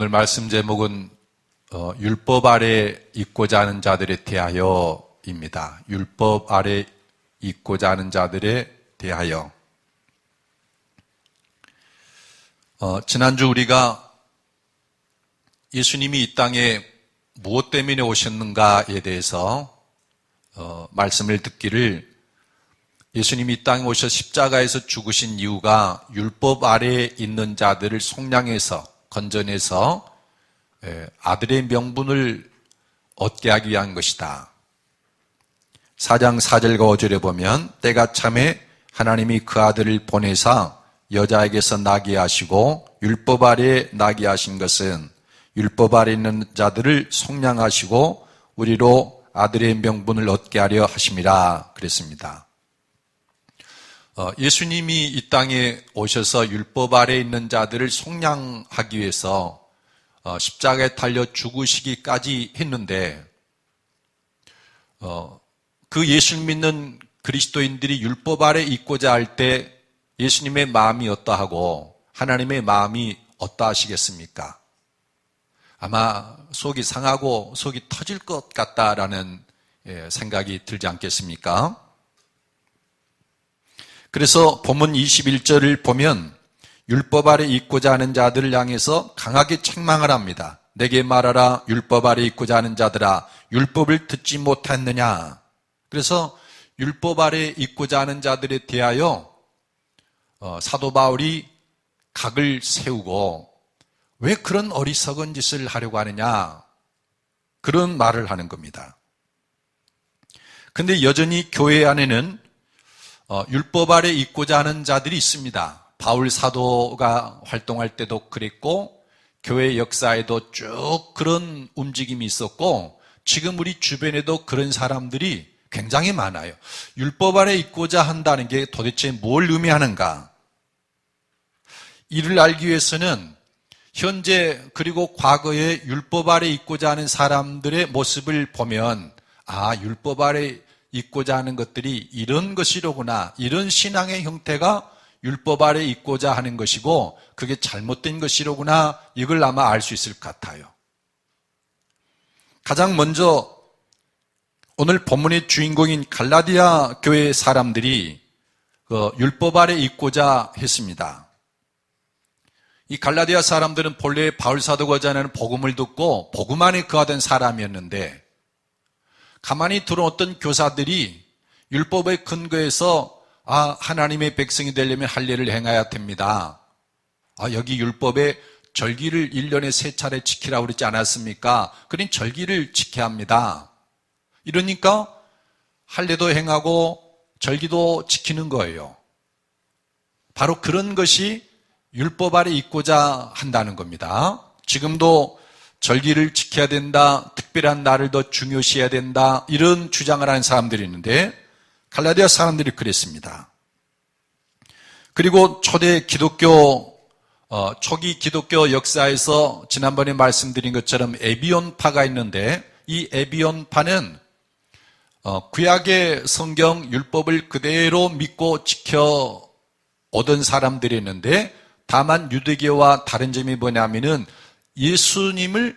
오늘 말씀 제목은 율법 아래 있고자 하는 자들에 대하여입니다. 율법 아래 있고자 하는 자들에 대하여. 지난주 우리가 예수님이 이 땅에 무엇 때문에 오셨는가에 대해서 말씀을 듣기를, 예수님이 이 땅에 오셔 십자가에서 죽으신 이유가 율법 아래에 있는 자들을 속량해서 건져내서 아들의 명분을 얻게 하기 위한 것이다. 4장 4절과 5절에 보면 때가 참에 하나님이 그 아들을 보내사 여자에게서 나게 하시고 율법 아래에 나게 하신 것은 율법 아래에 있는 자들을 속량하시고 우리로 아들의 명분을 얻게 하려 하심이라 그랬습니다. 예수님이 이 땅에 오셔서 율법 아래에 있는 자들을 속량하기 위해서 십자가에 달려 죽으시기까지 했는데, 그 예수를 믿는 그리스도인들이 율법 아래에 있고자 할 때 예수님의 마음이 어떠하고 하나님의 마음이 어떠하시겠습니까? 아마 속이 상하고 속이 터질 것 같다라는 생각이 들지 않겠습니까? 그래서 본문 21절을 보면 율법 아래 있고자 하는 자들을 향해서 강하게 책망을 합니다. 내게 말하라, 율법 아래 있고자 하는 자들아, 율법을 듣지 못했느냐. 그래서 율법 아래 있고자 하는 자들에 대하여 사도 바울이 각을 세우고 왜 그런 어리석은 짓을 하려고 하느냐, 그런 말을 하는 겁니다. 근데 여전히 교회 안에는 율법 아래 있고자 하는 자들이 있습니다. 바울 사도가 활동할 때도 그랬고 교회 역사에도 쭉 그런 움직임이 있었고 지금 우리 주변에도 그런 사람들이 굉장히 많아요. 율법 아래 있고자 한다는 게 도대체 뭘 의미하는가? 이를 알기 위해서는 현재 그리고 과거에 율법 아래 있고자 하는 사람들의 모습을 보면 율법 아래 있고자 하는 것들이 이런 것이로구나, 이런 신앙의 형태가 율법 아래 있고자 하는 것이고 그게 잘못된 것이로구나, 이걸 아마 알 수 있을 것 같아요. 가장 먼저 오늘 본문의 주인공인 갈라디아 교회 사람들이 율법 아래 있고자 했습니다. 이 갈라디아 사람들은 본래 바울 사도가 전하는 복음을 듣고 복음 안에 거하던 사람이었는데, 가만히 들어온 어떤 교사들이 율법의 근거에서 하나님의 백성이 되려면 할례를 행해야 됩니다. 여기 율법에 절기를 1년에 3차례 지키라고 그러지 않았습니까? 그러니 절기를 지켜야 합니다. 이러니까 할례도 행하고 절기도 지키는 거예요. 바로 그런 것이 율법 아래 있고자 한다는 겁니다. 지금도 절기를 지켜야 된다, 특별한 날을 더 중요시해야 된다, 이런 주장을 하는 사람들이 있는데 갈라디아 사람들이 그랬습니다. 그리고 초기 기독교 역사에서 지난번에 말씀드린 것처럼 에비온파가 있는데, 이 에비온파는 구약의 성경 율법을 그대로 믿고 지켜 오던 사람들이 있는데, 다만 유대교와 다른 점이 뭐냐면은 예수님을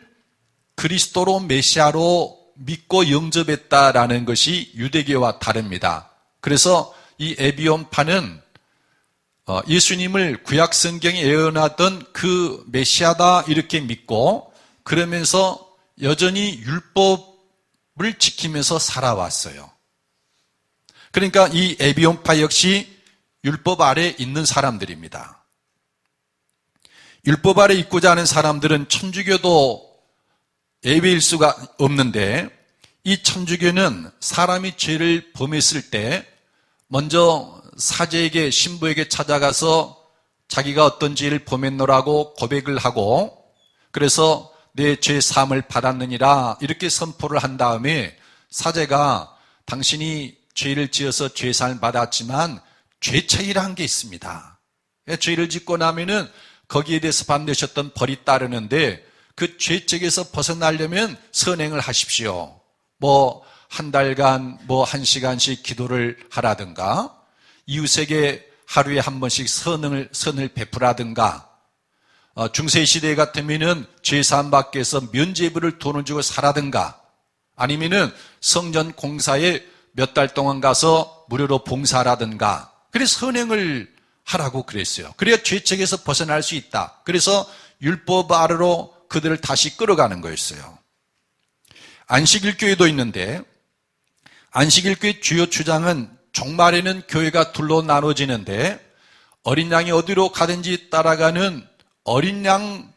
그리스도로 메시아로 믿고 영접했다라는 것이 유대교와 다릅니다. 그래서 이 에비온파는 예수님을 구약 성경에 예언하던 그 메시아다 이렇게 믿고, 그러면서 여전히 율법을 지키면서 살아왔어요. 그러니까 이 에비온파 역시 율법 아래 있는 사람들입니다. 율법 아래 있고자 하는 사람들은 천주교도 예외일 수가 없는데, 이 천주교는 사람이 죄를 범했을 때 먼저 사제에게, 신부에게 찾아가서 자기가 어떤 죄를 범했노라고 고백을 하고, 그래서 내 죄 사함을 받았느니라 이렇게 선포를 한 다음에 사제가 당신이 죄를 지어서 죄 사함을 받았지만 죄책이라는 게 있습니다. 죄를 짓고 나면은 거기에 대해서 받으셨던 벌이 따르는데, 그 죄책에서 벗어나려면 선행을 하십시오. 한 달간 1시간씩 기도를 하라든가, 이웃에게 하루에 한 번씩 선을 베푸라든가, 중세시대 같으면은 죄사함 받기 위해서 면죄부를 돈을 주고 살아든가 아니면은 성전 공사에 몇 달 동안 가서 무료로 봉사라든가 그래서 선행을 하라고 그랬어요. 그래야 죄책에서 벗어날 수 있다. 그래서 율법 아래로 그들을 다시 끌어가는 거였어요. 안식일교회도 있는데 안식일교회 주요 주장은 종말에는 교회가 둘로 나눠지는데 어린 양이 어디로 가든지 따라가는 어린 양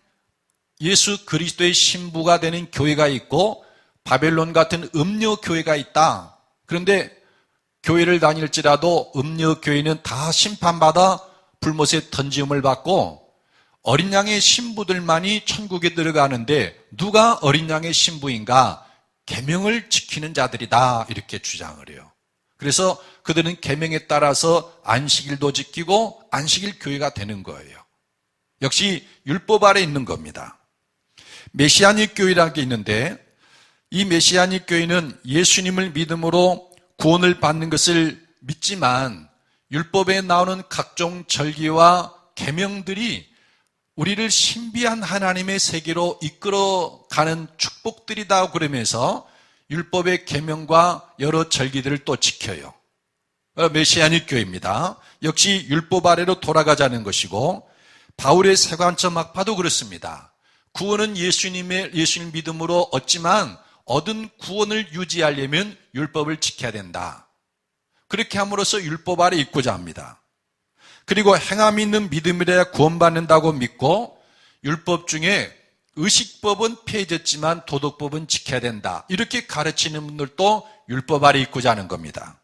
예수 그리스도의 신부가 되는 교회가 있고 바벨론 같은 음녀 교회가 있다. 그런데 교회를 다닐지라도 음녀 교회는 다 심판받아 불못에 던짐을 받고 어린 양의 신부들만이 천국에 들어가는데 누가 어린 양의 신부인가? 계명을 지키는 자들이다 이렇게 주장을 해요. 그래서 그들은 계명에 따라서 안식일도 지키고 안식일 교회가 되는 거예요. 역시 율법 아래 있는 겁니다. 메시아닉 교회라는 게 있는데 이 메시아닉 교회는 예수님을 믿음으로 구원을 받는 것을 믿지만 율법에 나오는 각종 절기와 계명들이 우리를 신비한 하나님의 세계로 이끌어가는 축복들이다 그러면서 율법의 계명과 여러 절기들을 또 지켜요. 메시아닉 교회입니다. 역시 율법 아래로 돌아가자는 것이고 바울의 세관점 학파도 그렇습니다. 구원은 예수님 믿음으로 얻지만 얻은 구원을 유지하려면 율법을 지켜야 된다. 그렇게 함으로써 율법 아래 있고자 합니다. 그리고 행함이 있는 믿음이라야 구원받는다고 믿고 율법 중에 의식법은 폐해졌지만 도덕법은 지켜야 된다. 이렇게 가르치는 분들도 율법 아래 있고자 하는 겁니다.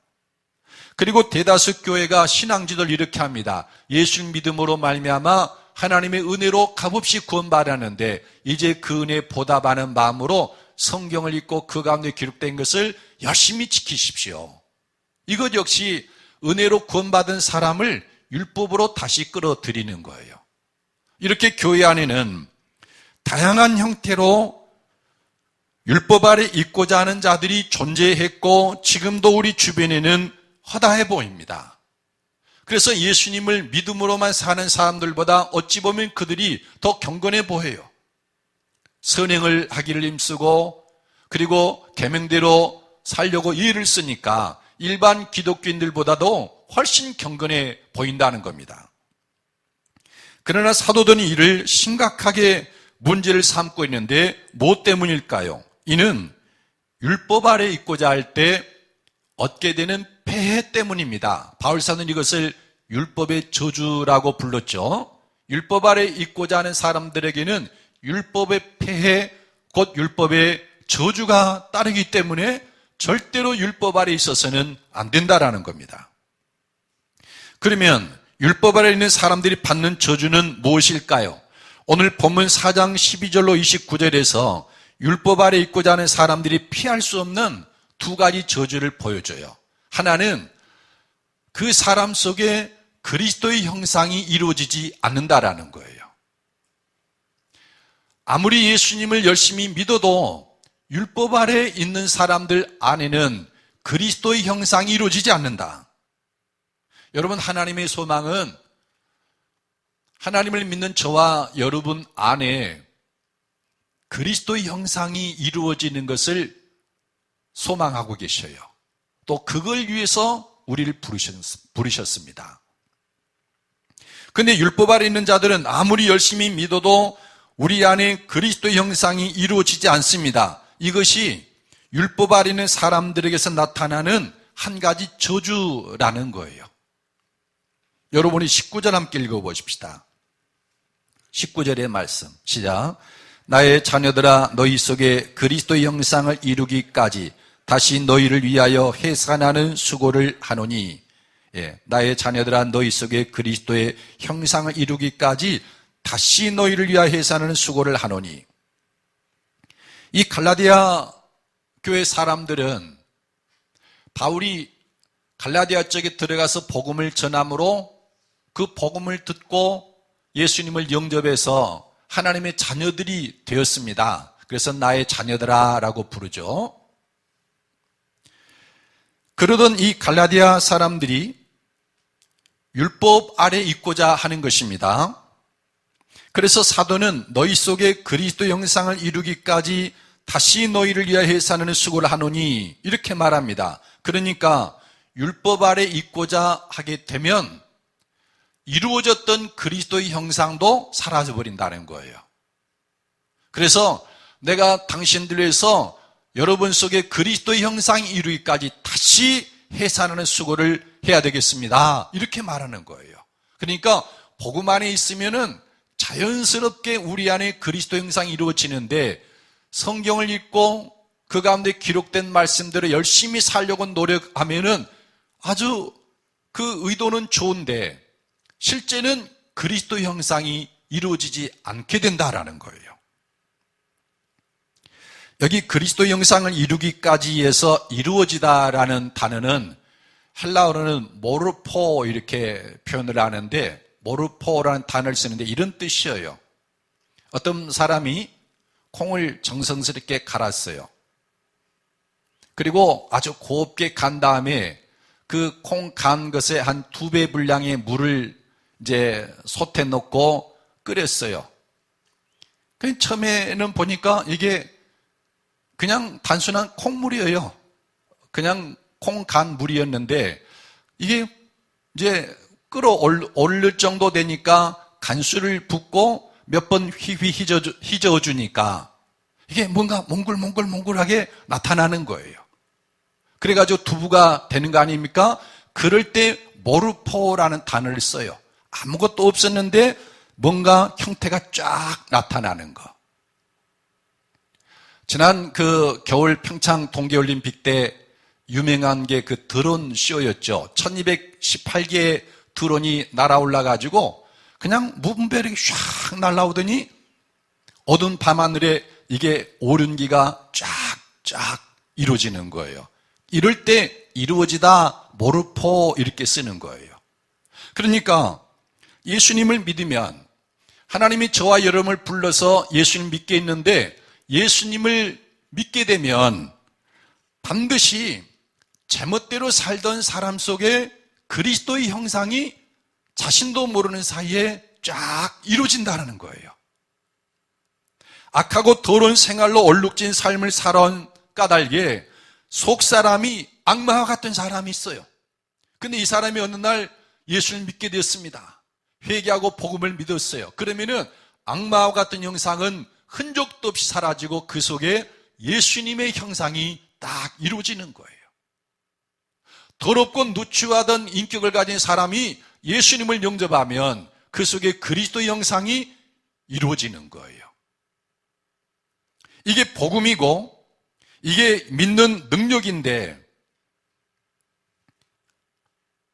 그리고 대다수 교회가 신앙지도를 이렇게 합니다. 예수 믿음으로 말미암아 하나님의 은혜로 값없이 구원받았는데 이제 그 은혜에 보답하는 마음으로 성경을 읽고 그 가운데 기록된 것을 열심히 지키십시오. 이것 역시 은혜로 구원받은 사람을 율법으로 다시 끌어들이는 거예요. 이렇게 교회 안에는 다양한 형태로 율법 아래 있고자 하는 자들이 존재했고 지금도 우리 주변에는 허다해 보입니다. 그래서 예수님을 믿음으로만 사는 사람들보다 어찌 보면 그들이 더 경건해 보여요. 선행을 하기를 힘쓰고 그리고 계명대로 살려고 예를 쓰니까 일반 기독교인들보다도 훨씬 경건해 보인다는 겁니다. 그러나 사도들은 이를 심각하게 문제를 삼고 있는데 무엇 때문일까요? 이는 율법 아래 있고자 할 때 얻게 되는 폐해 때문입니다. 바울사는 이것을 율법의 저주라고 불렀죠. 율법 아래 있고자 하는 사람들에게는 율법의 폐해, 곧 율법의 저주가 따르기 때문에 절대로 율법 아래 있어서는 안 된다라는 겁니다. 그러면 율법 아래 있는 사람들이 받는 저주는 무엇일까요? 오늘 본문 4장 12절로 29절에서 율법 아래 있고자 하는 사람들이 피할 수 없는 두 가지 저주를 보여줘요. 하나는 그 사람 속에 그리스도의 형상이 이루어지지 않는다라는 거예요. 아무리 예수님을 열심히 믿어도 율법 아래 있는 사람들 안에는 그리스도의 형상이 이루어지지 않는다. 여러분, 하나님의 소망은 하나님을 믿는 저와 여러분 안에 그리스도의 형상이 이루어지는 것을 소망하고 계셔요. 또 그걸 위해서 우리를 부르셨습니다. 그런데 율법 아래 있는 자들은 아무리 열심히 믿어도 우리 안에 그리스도의 형상이 이루어지지 않습니다. 이것이 율법 아래 있는 사람들에게서 나타나는 한 가지 저주라는 거예요. 여러분이 19절 함께 읽어보십시다. 19절의 말씀 시작. 나의 자녀들아 너희 속에 그리스도의 형상을 이루기까지 다시 너희를 위하여 해산하는 수고를 하노니 나의 자녀들아 너희 속에 그리스도의 형상을 이루기까지 다시 너희를 위하여 해산하는 수고를 하노니. 이 갈라디아 교회 사람들은 바울이 갈라디아 쪽에 들어가서 복음을 전함으로 그 복음을 듣고 예수님을 영접해서 하나님의 자녀들이 되었습니다. 그래서 나의 자녀들아 라고 부르죠. 그러던 이 갈라디아 사람들이 율법 아래 있고자 하는 것입니다. 그래서 사도는 너희 속에 그리스도 형상을 이루기까지 다시 너희를 위하여 사는 수고를 하노니 이렇게 말합니다. 그러니까 율법 아래 있고자 하게 되면 이루어졌던 그리스도의 형상도 사라져버린다는 거예요. 그래서 내가 당신들을 위해서 여러분 속에 그리스도의 형상이 이루기까지 다시 해산하는 수고를 해야 되겠습니다. 이렇게 말하는 거예요. 그러니까 복음 안에 있으면은 자연스럽게 우리 안에 그리스도 형상이 이루어지는데 성경을 읽고 그 가운데 기록된 말씀대로 열심히 살려고 노력하면은 아주 그 의도는 좋은데 실제는 그리스도 형상이 이루어지지 않게 된다라는 거예요. 여기 그리스도 형상을 이루기까지 해서 이루어지다라는 단어는 헬라어로는 모르포 이렇게 표현을 하는데 모르포라는 단어를 쓰는데 이런 뜻이에요. 어떤 사람이 콩을 정성스럽게 갈았어요. 그리고 아주 곱게 간 다음에 그 콩 간 것에 한 2배 분량의 물을 이제 솥에 넣고 끓였어요. 처음에는 보니까 이게 그냥 단순한 콩물이에요. 그냥 콩 간 물이었는데 이게 이제 끓어오를 정도 되니까 간수를 붓고 몇 번 휘휘 휘저어주니까 이게 뭔가 몽글몽글하게 나타나는 거예요. 그래가지고 두부가 되는 거 아닙니까? 그럴 때 모르포라는 단어를 써요. 아무것도 없었는데 뭔가 형태가 쫙 나타나는 거. 지난 그 겨울 평창 동계올림픽 때 유명한 게 그 드론 쇼였죠. 1218개의 드론이 날아올라가지고 그냥 무분별하게 샥 날아오더니 어두운 밤하늘에 이게 오륜기가 쫙쫙 이루어지는 거예요. 이럴 때 이루어지다 모르포 이렇게 쓰는 거예요. 그러니까 예수님을 믿으면 하나님이 저와 여러분을 불러서 예수님 믿게 했는데 예수님을 믿게 되면 반드시 제멋대로 살던 사람 속에 그리스도의 형상이 자신도 모르는 사이에 쫙 이루어진다는 거예요. 악하고 더러운 생활로 얼룩진 삶을 살아온 까닭에 속 사람이 악마와 같은 사람이 있어요. 근데 이 사람이 어느 날 예수를 믿게 되었습니다. 회개하고 복음을 믿었어요. 그러면은 악마와 같은 형상은 흔적도 없이 사라지고 그 속에 예수님의 형상이 딱 이루어지는 거예요. 더럽고 누추하던 인격을 가진 사람이 예수님을 영접하면 그 속에 그리스도의 형상이 이루어지는 거예요. 이게 복음이고 이게 믿는 능력인데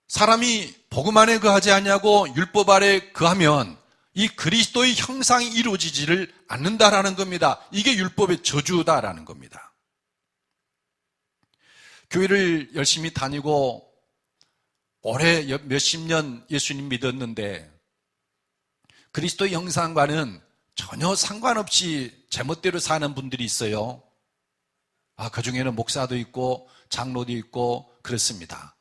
사람이 복음 안에 거하지 않냐고 율법 아래 거하면 이 그리스도의 형상이 이루어지지를 않는다라는 겁니다. 이게 율법의 저주다라는 겁니다. 교회를 열심히 다니고 올해 몇십 년 예수님 믿었는데 그리스도의 형상과는 전혀 상관없이 제멋대로 사는 분들이 있어요. 그 중에는 목사도 있고 장로도 있고 그렇습니다.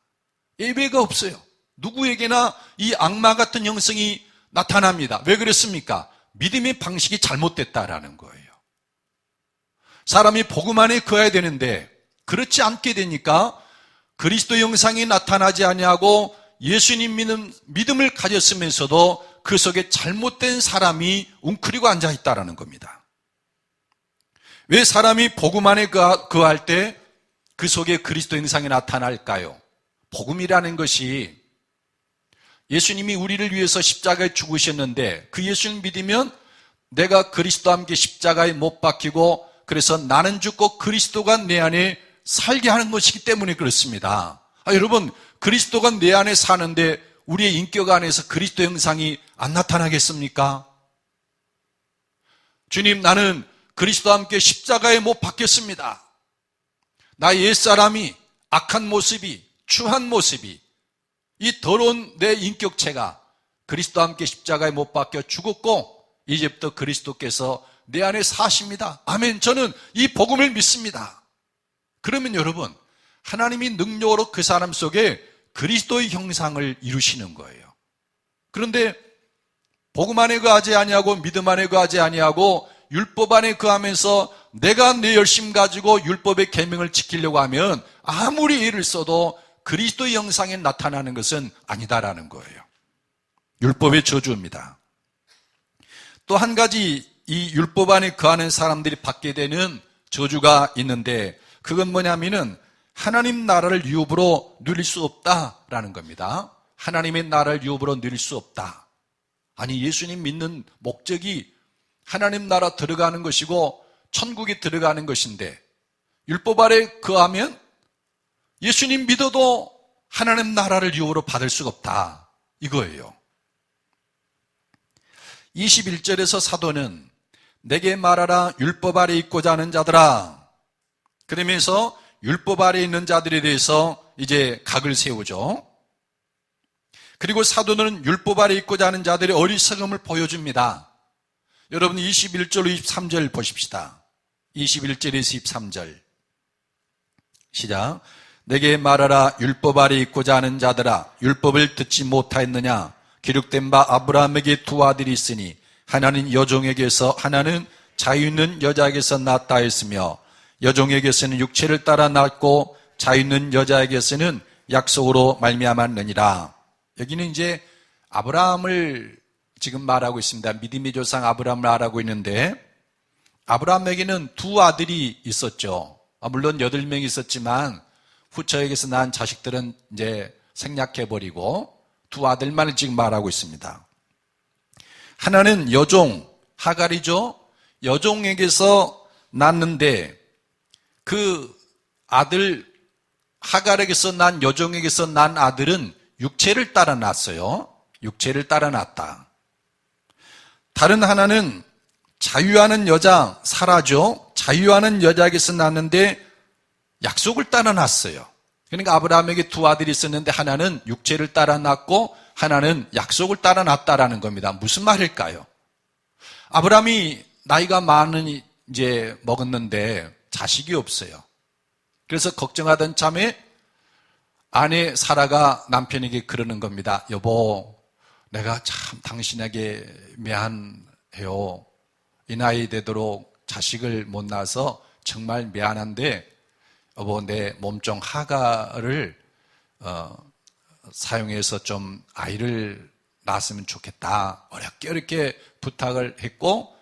예배가 없어요. 누구에게나 이 악마 같은 형성이 나타납니다. 왜 그렇습니까? 믿음의 방식이 잘못됐다라는 거예요. 사람이 복음 안에 거해야 되는데 그렇지 않게 되니까 그리스도 형상이 나타나지 아니하고 예수님 믿음을 가졌으면서도 그 속에 잘못된 사람이 웅크리고 앉아있다라는 겁니다. 왜 사람이 복음 안에 거할 때 그 속에 그리스도 형상이 나타날까요? 복음이라는 것이 예수님이 우리를 위해서 십자가에 죽으셨는데 그 예수님 믿으면 내가 그리스도와 함께 십자가에 못 박히고 그래서 나는 죽고 그리스도가 내 안에 살게 하는 것이기 때문에 그렇습니다. 여러분 그리스도가 내 안에 사는데 우리의 인격 안에서 그리스도 형상이 안 나타나겠습니까? 주님 나는 그리스도와 함께 십자가에 못 박혔습니다. 나의 옛사람이 악한 모습이 추한 모습이 이 더러운 내 인격체가 그리스도와 함께 십자가에 못 박혀 죽었고 이제부터 그리스도께서 내 안에 사십니다. 아멘. 저는 이 복음을 믿습니다. 그러면 여러분 하나님이 능력으로 그 사람 속에 그리스도의 형상을 이루시는 거예요. 그런데 복음 안에 거하지 아니하고 믿음 안에 거하지 아니하고 율법 안에 거하면서 내가 내 열심 가지고 율법의 계명을 지키려고 하면 아무리 애를 써도 그리스도의 형상에 나타나는 것은 아니다라는 거예요. 율법의 저주입니다. 또 한 가지 이 율법 안에 거하는 사람들이 받게 되는 저주가 있는데 그건 뭐냐면은 하나님 나라를 유업으로 누릴 수 없다라는 겁니다. 하나님의 나라를 유업으로 누릴 수 없다. 아니, 예수님 믿는 목적이 하나님 나라 들어가는 것이고 천국에 들어가는 것인데 율법 아래 거하면 예수님 믿어도 하나님 나라를 유업으로 받을 수가 없다. 이거예요. 21절에서 사도는 내게 말하라 율법 아래 있고자 하는 자들아. 그러면서 율법 아래 있는 자들에 대해서 이제 각을 세우죠. 그리고 사도는 율법 아래 있고자 하는 자들의 어리석음을 보여줍니다. 여러분 21절 23절 보십시다. 21절에서 23절 시작. 내게 말하라 율법 아래 있고자 하는 자들아 율법을 듣지 못하였느냐. 기록된 바 아브라함에게 두 아들이 있으니 하나는 여종에게서 하나는 자유 있는 여자에게서 낳았다 했으며 여종에게서는 육체를 따라 낳았고 자유 있는 여자에게서는 약속으로 말미암았느니라. 여기는 이제 아브라함을 지금 말하고 있습니다. 믿음의 조상 아브라함을 말하고 있는데 아브라함에게는 두 아들이 있었죠. 물론 8명이 있었지만 후처에게서 낳은 자식들은 이제 생략해버리고 두 아들만을 지금 말하고 있습니다. 하나는 여종, 하갈이죠. 여종에게서 낳았는데 그 아들 하갈에게서 난 여종에게서 난 아들은 육체를 따라 낳았어요. 육체를 따라 낳았다. 다른 하나는 자유하는 여자 사라죠. 자유하는 여자에게서 낳았는데 약속을 따라 낳았어요. 그러니까 아브라함에게 두 아들이 있었는데 하나는 육체를 따라 낳고 하나는 약속을 따라 낳았다라는 겁니다. 무슨 말일까요? 아브라함이 나이가 많은 이제 먹었는데 자식이 없어요. 그래서 걱정하던 참에 아내 사라가 남편에게 그러는 겁니다. 여보, 내가 참 당신에게 미안해요. 이 나이 되도록 자식을 못 낳아서 정말 미안한데 여보, 내 몸종 하갈을 사용해서 좀 아이를 낳았으면 좋겠다. 어렵게 부탁을 했고,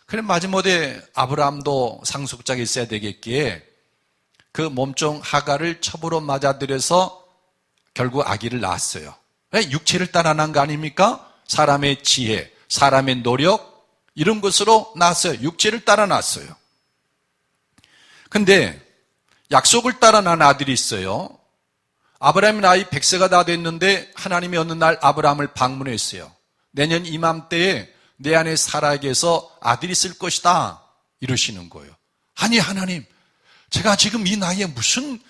그래 마지못해 아브라함도 상속자가 있어야 되겠기에 그 몸종 하갈을 첩으로 맞아들여서 결국 아기를 낳았어요. 왜? 육체를 따라 낳은 거 아닙니까? 사람의 지혜, 사람의 노력 이런 것으로 낳았어요. 육체를 따라 낳았어요. 근데 약속을 따라 낳은 아들이 있어요. 아브라함의 나이 100세가 다 됐는데 하나님이 어느 날 아브라함을 방문했어요. 내년 이맘때에 내 안에 사라에게서 아들이 있을 것이다 이러시는 거예요. 아니 하나님, 제가 지금 이 나이에 무슨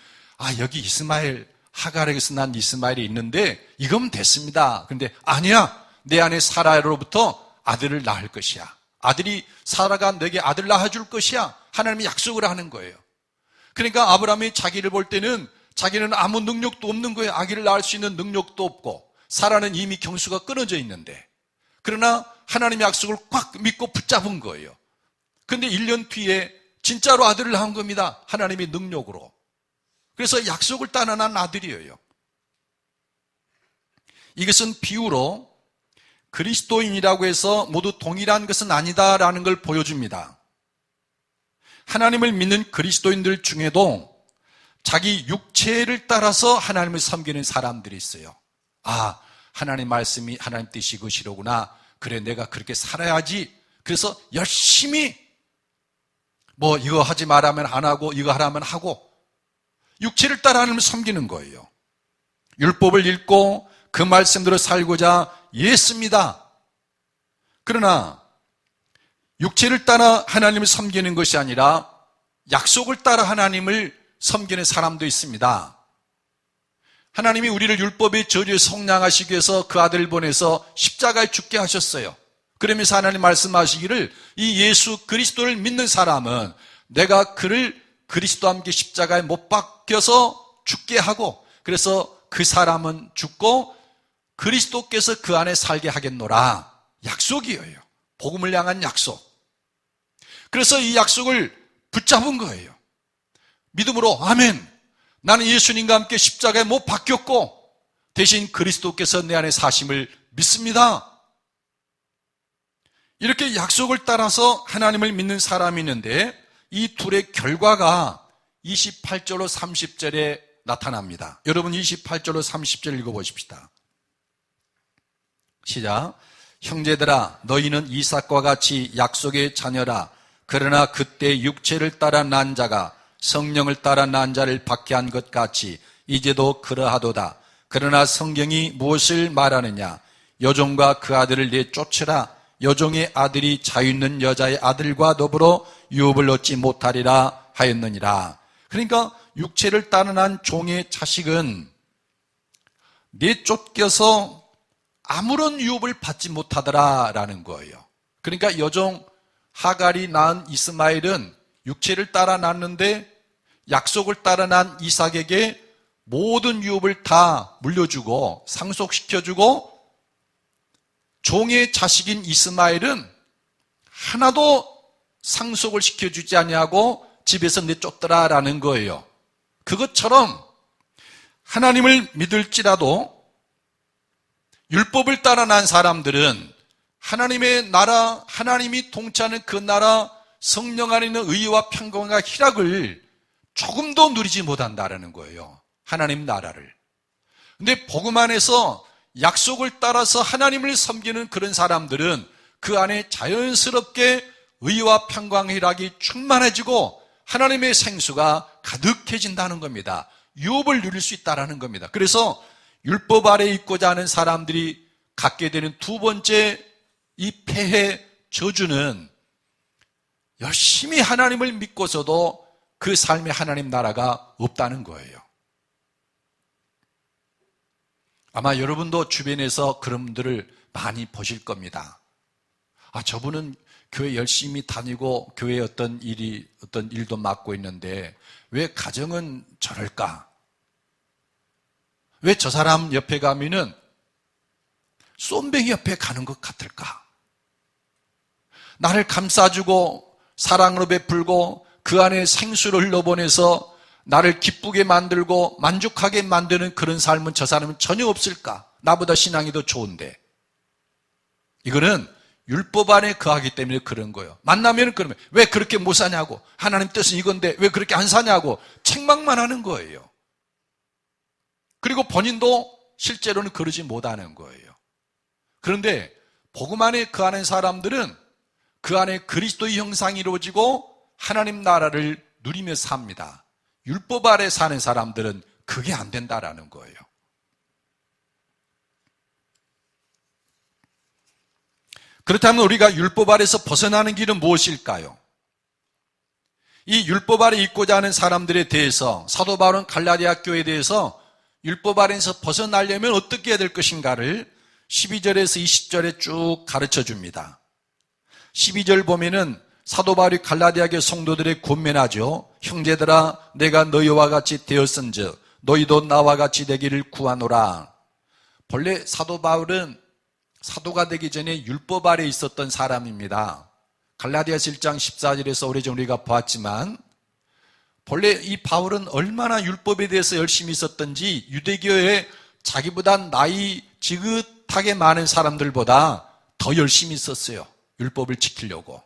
여기 이스마엘 하갈에게서 난 이스마엘이 있는데 이건 됐습니다. 근데 아니야, 내 안에 사라로부터 아들을 낳을 것이야. 아들이 사라가 내게 아들 낳아줄 것이야. 하나님이 약속을 하는 거예요. 그러니까 아브라함이 자기를 볼 때는 자기는 아무 능력도 없는 거예요. 아기를 낳을 수 있는 능력도 없고 사라는 이미 경수가 끊어져 있는데 그러나 하나님의 약속을 꽉 믿고 붙잡은 거예요. 그런데 1년 뒤에 진짜로 아들을 낳은 겁니다. 하나님의 능력으로. 그래서 약속을 따라 난 아들이에요. 이것은 비유로 그리스도인이라고 해서 모두 동일한 것은 아니다라는 걸 보여줍니다. 하나님을 믿는 그리스도인들 중에도 자기 육체를 따라서 하나님을 섬기는 사람들이 있어요. 하나님 말씀이 하나님 뜻이 그것이로구나. 그래, 내가 그렇게 살아야지. 그래서 열심히 이거 하지 말라면 안 하고 이거 하라면 하고 육체를 따라 하나님을 섬기는 거예요. 율법을 읽고 그 말씀대로 살고자 애씁니다. 그러나 육체를 따라 하나님을 섬기는 것이 아니라 약속을 따라 하나님을 섬기는 사람도 있습니다. 하나님이 우리를 율법의 저주에 속량하시기 위해서 그 아들을 보내서 십자가에 죽게 하셨어요. 그러면서 하나님 말씀하시기를 이 예수 그리스도를 믿는 사람은 내가 그를 그리스도와 함께 십자가에 못 박혀서 죽게 하고 그래서 그 사람은 죽고 그리스도께서 그 안에 살게 하겠노라. 약속이에요. 복음을 향한 약속. 그래서 이 약속을 붙잡은 거예요. 믿음으로 아멘. 나는 예수님과 함께 십자가에 못 박혔고 대신 그리스도께서 내 안에 사심을 믿습니다. 이렇게 약속을 따라서 하나님을 믿는 사람이 있는데 이 둘의 결과가 28절로 30절에 나타납니다. 여러분 28절로 30절 읽어보십시다. 시작. 형제들아 너희는 이삭과 같이 약속의 자녀라. 그러나 그때 육체를 따라 난 자가 성령을 따라 난 자를 받게 한 것 같이 이제도 그러하도다. 그러나 성경이 무엇을 말하느냐? 여종과 그 아들을 내쫓으라. 여종의 아들이 자유 있는 여자의 아들과 더불어 유업을 얻지 못하리라 하였느니라. 그러니까 육체를 따라 난 종의 자식은 내쫓겨서 아무런 유업을 받지 못하더라라는 거예요. 그러니까 여종 하갈이 낳은 이스마엘은 육체를 따라 낳았는데 약속을 따라 난 이삭에게 모든 유업을 다 물려주고 상속시켜주고 종의 자식인 이스마엘은 하나도 상속을 시켜주지 아니하고 집에서 내쫓더라라는 거예요. 그것처럼 하나님을 믿을지라도 율법을 따라 난 사람들은 하나님의 나라, 하나님이 통치하는 그 나라, 성령 안에 있는 의와 평강과 희락을 조금도 누리지 못한다라는 거예요. 하나님 나라를. 근데 복음 안에서 약속을 따라서 하나님을 섬기는 그런 사람들은 그 안에 자연스럽게 의와 평강, 희락이 충만해지고 하나님의 생수가 가득해진다는 겁니다. 유업을 누릴 수 있다는 겁니다. 그래서 율법 아래 있고자 하는 사람들이 갖게 되는 두 번째 이 폐해 저주는 열심히 하나님을 믿고서도 그 삶에 하나님 나라가 없다는 거예요. 아마 여러분도 주변에서 그런 분들을 많이 보실 겁니다. 아, 저분은 교회 열심히 다니고 교회에 어떤 일도 맡고 있는데 왜 가정은 저럴까? 왜 저 사람 옆에 가면은 쏨뱅이 옆에 가는 것 같을까? 나를 감싸주고 사랑으로 베풀고 그 안에 생수를 흘러보내서 나를 기쁘게 만들고 만족하게 만드는 그런 삶은 저 사람은 전혀 없을까? 나보다 신앙이 더 좋은데. 이거는 율법 안에 거하기 때문에 그런 거예요. 만나면 그러면 왜 그렇게 못 사냐고, 하나님 뜻은 이건데 왜 그렇게 안 사냐고 책망만 하는 거예요. 그리고 본인도 실제로는 그러지 못하는 거예요. 그런데 복음 안에 거하는 사람들은 그 안에 그리스도의 형상이 이루어지고 하나님 나라를 누리며 삽니다. 율법 아래 사는 사람들은 그게 안 된다라는 거예요. 그렇다면 우리가 율법 아래서 벗어나는 길은 무엇일까요? 이 율법 아래 있고자 하는 사람들에 대해서 사도 바울은 갈라디아 교회에 대해서 율법 아래에서 벗어나려면 어떻게 해야 될 것인가를 12절에서 20절에 쭉 가르쳐 줍니다. 12절 보면은 사도 바울이 갈라디아 교회 성도들의 권면하죠. 형제들아 내가 너희와 같이 되었은즉 너희도 나와 같이 되기를 구하노라. 본래 사도 바울은 사도가 되기 전에 율법 아래 있었던 사람입니다. 갈라디아서 1장 14절에서 오래전 우리가 보았지만 본래 이 바울은 얼마나 율법에 대해서 열심히 있었던지 유대교에 자기보다 나이 지긋하게 많은 사람들보다 더 열심히 있었어요. 율법을 지키려고.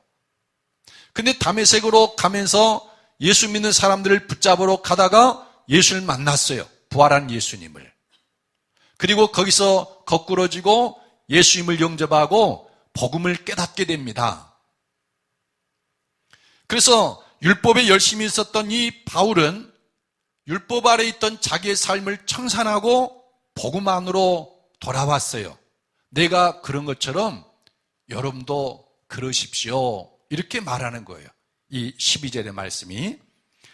근데 다메섹으로 가면서 예수 믿는 사람들을 붙잡으러 가다가 예수를 만났어요. 부활한 예수님을. 그리고 거기서 거꾸러지고 예수님을 영접하고 복음을 깨닫게 됩니다. 그래서 율법에 열심히 있었던 이 바울은 율법 아래 있던 자기의 삶을 청산하고 복음 안으로 돌아왔어요. 내가 그런 것처럼 여러분도 그러십시오. 이렇게 말하는 거예요. 이 12절의 말씀이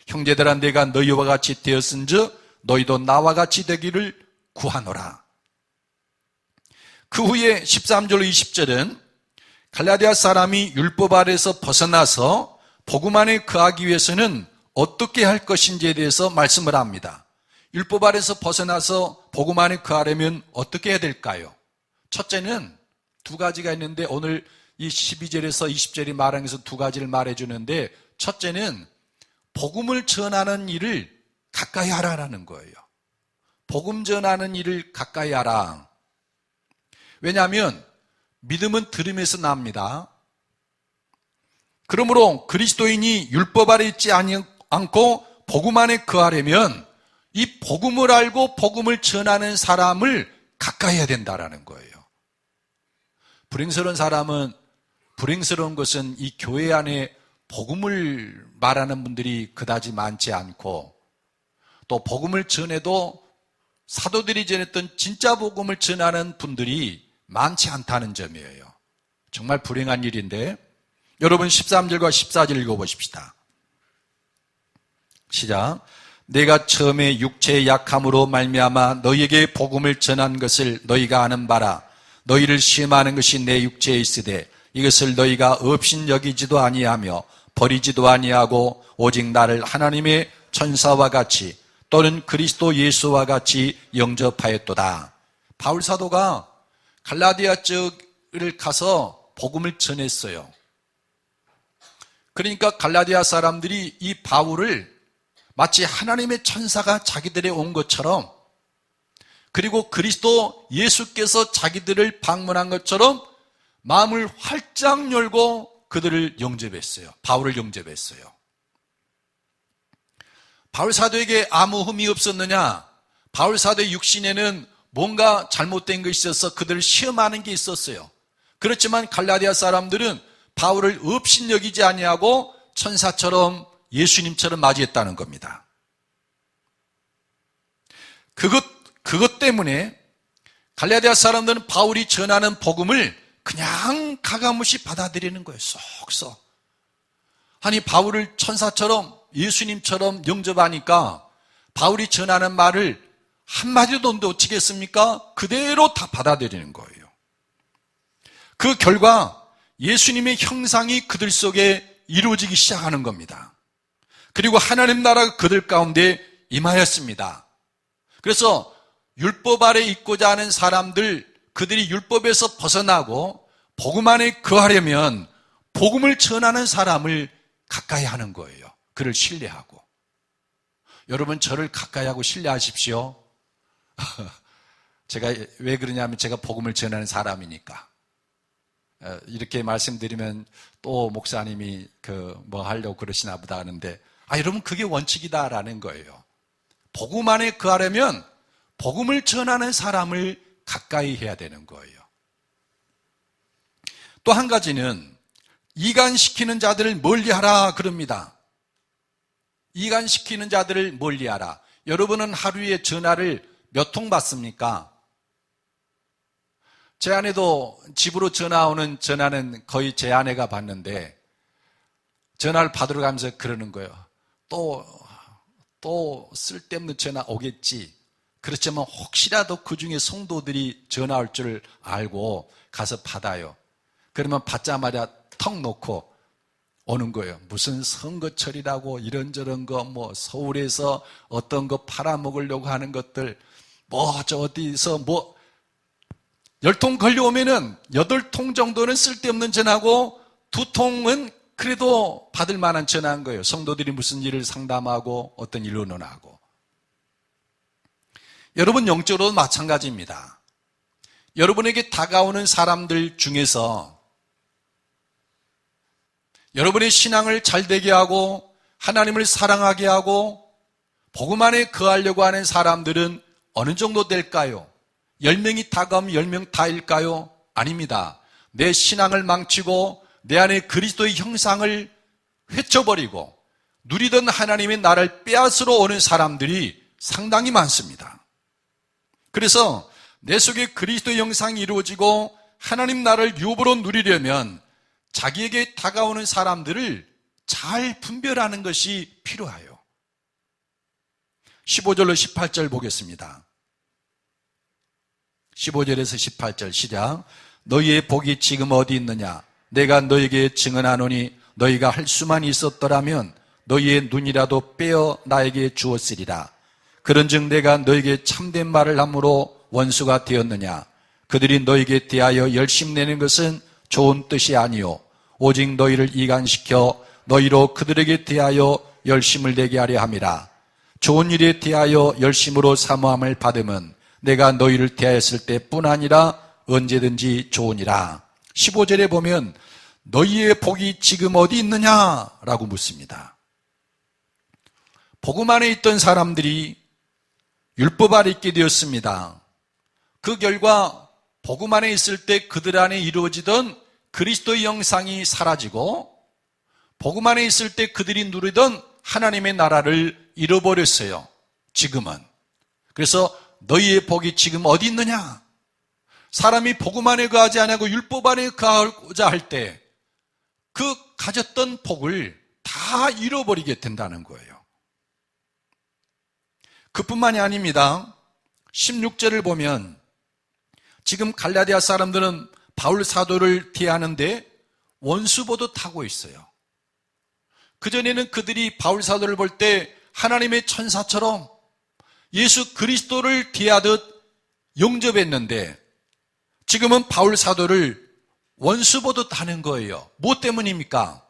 형제들아 내가 너희와 같이 되었은즉 너희도 나와 같이 되기를 구하노라. 그 후에 13절로 20절은 갈라디아 사람이 율법 아래에서 벗어나서 복음 안에 거하기 위해서는 어떻게 할 것인지에 대해서 말씀을 합니다. 율법 아래에서 벗어나서 복음 안에 거하려면 어떻게 해야 될까요? 첫째는 두 가지가 있는데 오늘 이 12절에서 20절이 말하는 것은 두 가지를 말해주는데, 첫째는 복음을 전하는 일을 가까이 하라라는 거예요. 복음 전하는 일을 가까이 하라. 왜냐하면 믿음은 들음에서 납니다. 그러므로 그리스도인이 율법 아래 있지 않고 복음 안에 거하려면 이 복음을 알고 복음을 전하는 사람을 가까이 해야 된다라는 거예요. 불행스러운 것은 이 교회 안에 복음을 말하는 분들이 그다지 많지 않고, 또 복음을 전해도 사도들이 전했던 진짜 복음을 전하는 분들이 많지 않다는 점이에요. 정말 불행한 일인데, 여러분 13절과 14절 읽어보십시다. 시작. 내가 처음에 육체의 약함으로 말미암아 너희에게 복음을 전한 것을 너희가 아는 바라. 너희를 시험하는 것이 내 육체에 있으되 이것을 너희가 업신여기지도 아니하며 버리지도 아니하고 오직 나를 하나님의 천사와 같이 또는 그리스도 예수와 같이 영접하였도다. 바울 사도가 갈라디아 쪽을 가서 복음을 전했어요. 그러니까 갈라디아 사람들이 이 바울을 마치 하나님의 천사가 자기들에 온 것처럼, 그리고 그리스도 예수께서 자기들을 방문한 것처럼 마음을 활짝 열고 그들을 영접했어요. 바울을 영접했어요. 바울 사도에게 아무 흠이 없었느냐? 바울 사도의 육신에는 뭔가 잘못된 것이 있어서 그들을 시험하는 게 있었어요. 그렇지만 갈라디아 사람들은 바울을 업신여기지 아니하고 천사처럼 예수님처럼 맞이했다는 겁니다. 그것 때문에 갈라디아 사람들은 바울이 전하는 복음을 그냥 가감없이 받아들이는 거예요. 쏙쏙. 아니, 바울을 천사처럼 예수님처럼 영접하니까 바울이 전하는 말을 한마디도 놓치겠습니까? 그대로 다 받아들이는 거예요. 그 결과 예수님의 형상이 그들 속에 이루어지기 시작하는 겁니다. 그리고 하나님 나라가 그들 가운데 임하였습니다. 그래서 율법 아래 있고자 하는 사람들, 그들이 율법에서 벗어나고 복음 안에 거하려면 복음을 전하는 사람을 가까이 하는 거예요. 그를 신뢰하고. 여러분, 저를 가까이 하고 신뢰하십시오. 제가 왜 그러냐면 제가 복음을 전하는 사람이니까. 이렇게 말씀드리면 또 목사님이 뭐 하려고 그러시나 보다 하는데, 여러분, 그게 원칙이다라는 거예요. 복음 안에 거하려면 복음을 전하는 사람을 가까이 해야 되는 거예요. 또 한 가지는 이간시키는 자들을 멀리하라 그럽니다. 이간시키는 자들을 멀리하라. 여러분은 하루에 전화를 몇 통 받습니까? 제 아내도 집으로 전화 오는 전화는 거의 제 아내가 받는데, 전화를 받으러 가면서 그러는 거예요. 또 쓸데없는 전화 오겠지. 그렇지만 혹시라도 그 중에 성도들이 전화 올 줄 알고 가서 받아요. 그러면 받자마자 턱 놓고 오는 거예요. 무슨 선거철이라고 이런저런 거, 뭐 서울에서 어떤 거 팔아먹으려고 하는 것들, 어디서 10통 걸려오면은 8통 정도는 쓸데없는 전화고 2통은 그래도 받을 만한 전화인 거예요. 성도들이 무슨 일을 상담하고 어떤 일을 논하고. 여러분, 영적으로도 마찬가지입니다. 여러분에게 다가오는 사람들 중에서 여러분의 신앙을 잘되게 하고 하나님을 사랑하게 하고 복음 안에 거하려고 하는 사람들은 어느 정도 될까요? 10명이 다가오면 10명 다일까요? 아닙니다. 내 신앙을 망치고 내 안에 그리스도의 형상을 헤쳐버리고 누리던 하나님의 나라를 빼앗으러 오는 사람들이 상당히 많습니다. 그래서 내 속에 그리스도의 형상이 이루어지고 하나님 나라를 유업으로 누리려면 자기에게 다가오는 사람들을 잘 분별하는 것이 필요해요. 15절로 18절 보겠습니다. 15절에서 18절 시작. 너희의 복이 지금 어디 있느냐? 내가 너희에게 증언하노니 너희가 할 수만 있었더라면 너희의 눈이라도 빼어 나에게 주었으리라. 그런즉 내가 너희에게 참된 말을 함으로 원수가 되었느냐? 그들이 너에게 대하여 열심내는 것은 좋은 뜻이 아니요 오직 너희를 이간시켜 너희로 그들에게 대하여 열심을 내게 하려 함이라. 좋은 일에 대하여 열심으로 사모함을 받음은 내가 너희를 대하였을 때뿐 아니라 언제든지 좋으니라. 15절에 보면 너희의 복이 지금 어디 있느냐라고 묻습니다. 복음 안에 있던 사람들이 율법 아래 있게 되었습니다. 그 결과 복음 안에 있을 때 그들 안에 이루어지던 그리스도의 형상이 사라지고 복음 안에 있을 때 그들이 누리던 하나님의 나라를 잃어버렸어요. 지금은. 그래서 너희의 복이 지금 어디 있느냐? 사람이 복음 안에 거하지 아니하고 율법 안에 거하고자 할 때 그 가졌던 복을 다 잃어버리게 된다는 거예요. 그뿐만이 아닙니다. 16절을 보면 지금 갈라디아 사람들은 바울 사도를 대하는데 원수보도 타고 있어요. 그전에는 그들이 바울 사도를 볼 때 하나님의 천사처럼 예수 그리스도를 대하듯 영접했는데 지금은 바울 사도를 원수보도 타는 거예요. 뭐 때문입니까?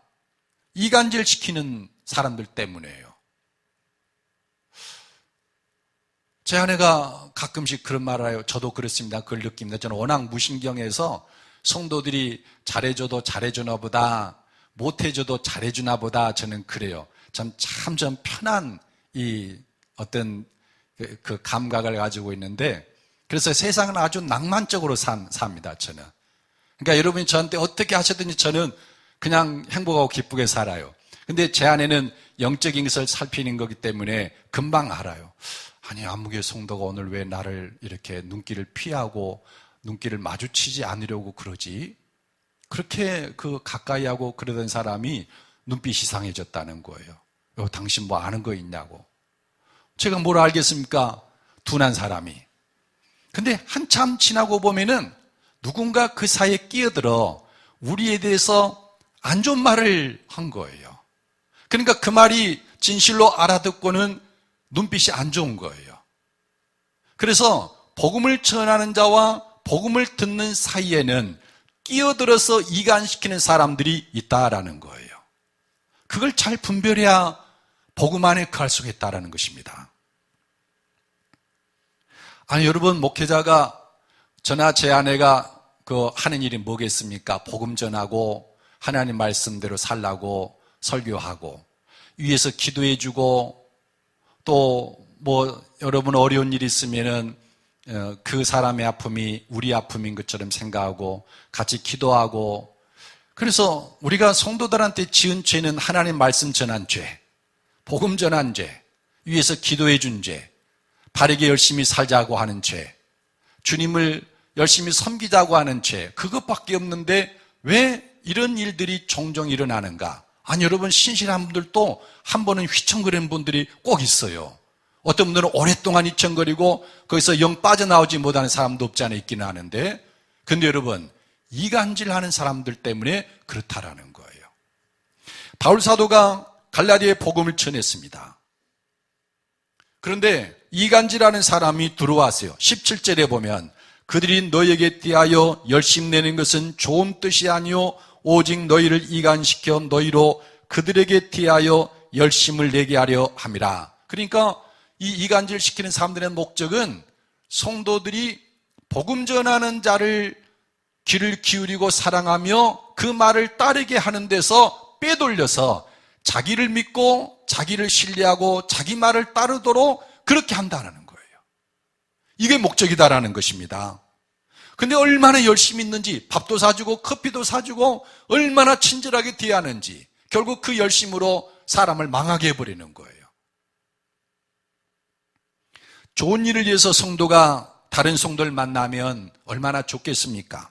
이간질시키는 사람들 때문이에요. 제 아내가 가끔씩 그런 말을 해요. 저도 그렇습니다. 그걸 느낍니다. 저는 워낙 무신경해서 성도들이 잘해줘도 잘해주나 보다, 못해줘도 잘해주나 보다 저는 그래요. 전 편한 어떤 그 감각을 가지고 있는데 그래서 세상은 아주 낭만적으로 삽니다. 저는. 그러니까 여러분이 저한테 어떻게 하셨든지 저는 그냥 행복하고 기쁘게 살아요. 근데 제 안에는 영적인 것을 살피는 거기 때문에 금방 알아요. 아니 안목의 성도가 오늘 왜 나를 이렇게 눈길을 피하고 눈길을 마주치지 않으려고 그러지? 그렇게 가까이 하고 그러던 사람이 눈빛이 이상해졌다는 거예요. 당신 뭐 아는 거 있냐고. 제가 뭘 알겠습니까? 둔한 사람이. 근데 한참 지나고 보면은 누군가 그 사이에 끼어들어 우리에 대해서 안 좋은 말을 한 거예요. 그러니까 그 말이 진실로 알아듣고는 눈빛이 안 좋은 거예요. 그래서 복음을 전하는 자와 복음을 듣는 사이에는 끼어들어서 이간시키는 사람들이 있다라는 거예요. 그걸 잘 분별해야 복음 안에 거할 수가 있다라는 것입니다. 아니 여러분 목회자가 저나 제 아내가 하는 일이 뭐겠습니까? 복음 전하고 하나님 말씀대로 살라고 설교하고 위에서 기도해주고 또 여러분 어려운 일이 있으면은 그 사람의 아픔이 우리 아픔인 것처럼 생각하고 같이 기도하고 그래서 우리가 성도들한테 지은 죄는 하나님 말씀 전한 죄, 복음 전한 죄, 위에서 기도해 준 죄, 바르게 열심히 살자고 하는 죄, 주님을 열심히 섬기자고 하는 죄, 그것밖에 없는데 왜 이런 일들이 종종 일어나는가? 아니 여러분 신실한 분들도 한 번은 휘청거리는 분들이 꼭 있어요. 어떤 분들은 오랫동안 휘청거리고 거기서 영 빠져나오지 못하는 사람도 없지 않아 있기는 하는데 근데 여러분 이간질하는 사람들 때문에 그렇다라는 거예요. 바울 사도가 갈라디아의 복음을 전했습니다. 그런데 이간질하는 사람이 들어왔어요. 17절에 보면 그들이 너희에게 대하여 열심내는 것은 좋은 뜻이 아니요 오직 너희를 이간시켜 너희로 그들에게 대하여 열심을 내게 하려 함이라. 그러니까 이 이간질시키는 사람들의 목적은 성도들이 복음 전하는 자를 귀를 기울이고 사랑하며 그 말을 따르게 하는 데서 빼돌려서 자기를 믿고 자기를 신뢰하고 자기 말을 따르도록 그렇게 한다는 거예요. 이게 목적이다라는 것입니다. 근데 얼마나 열심히 있는지 밥도 사주고 커피도 사주고 얼마나 친절하게 대하는지 결국 그 열심으로 사람을 망하게 해버리는 거예요. 좋은 일을 위해서 성도가 다른 성도를 만나면 얼마나 좋겠습니까?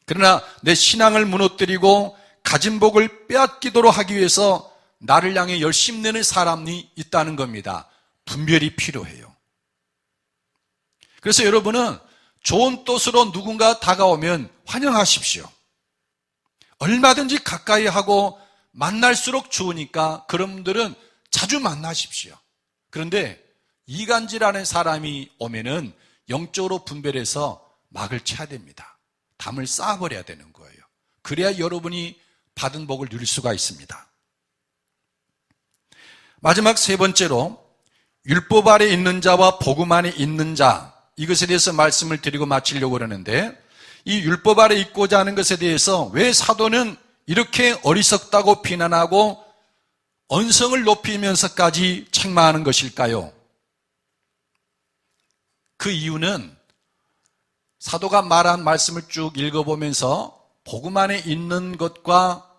그러나 내 신앙을 무너뜨리고 가진 복을 빼앗기도록 하기 위해서 나를 향해 열심 내는 사람이 있다는 겁니다. 분별이 필요해요. 그래서 여러분은 좋은 뜻으로 누군가 다가오면 환영하십시오. 얼마든지 가까이 하고 만날수록 좋으니까 그런 분들은 자주 만나십시오. 그런데 이간질하는 사람이 오면은 영적으로 분별해서 막을 쳐야 됩니다. 담을 쌓아버려야 되는 거예요. 그래야 여러분이 받은 복을 누릴 수가 있습니다. 마지막 세 번째로 율법 아래 있는 자와 복음 안에 있는 자, 이것에 대해서 말씀을 드리고 마치려고 그러는데, 이 율법 아래 있고자 하는 것에 대해서 왜 사도는 이렇게 어리석다고 비난하고 언성을 높이면서까지 책망하는 것일까요? 그 이유는 사도가 말한 말씀을 쭉 읽어보면서 복음 안에 있는 것과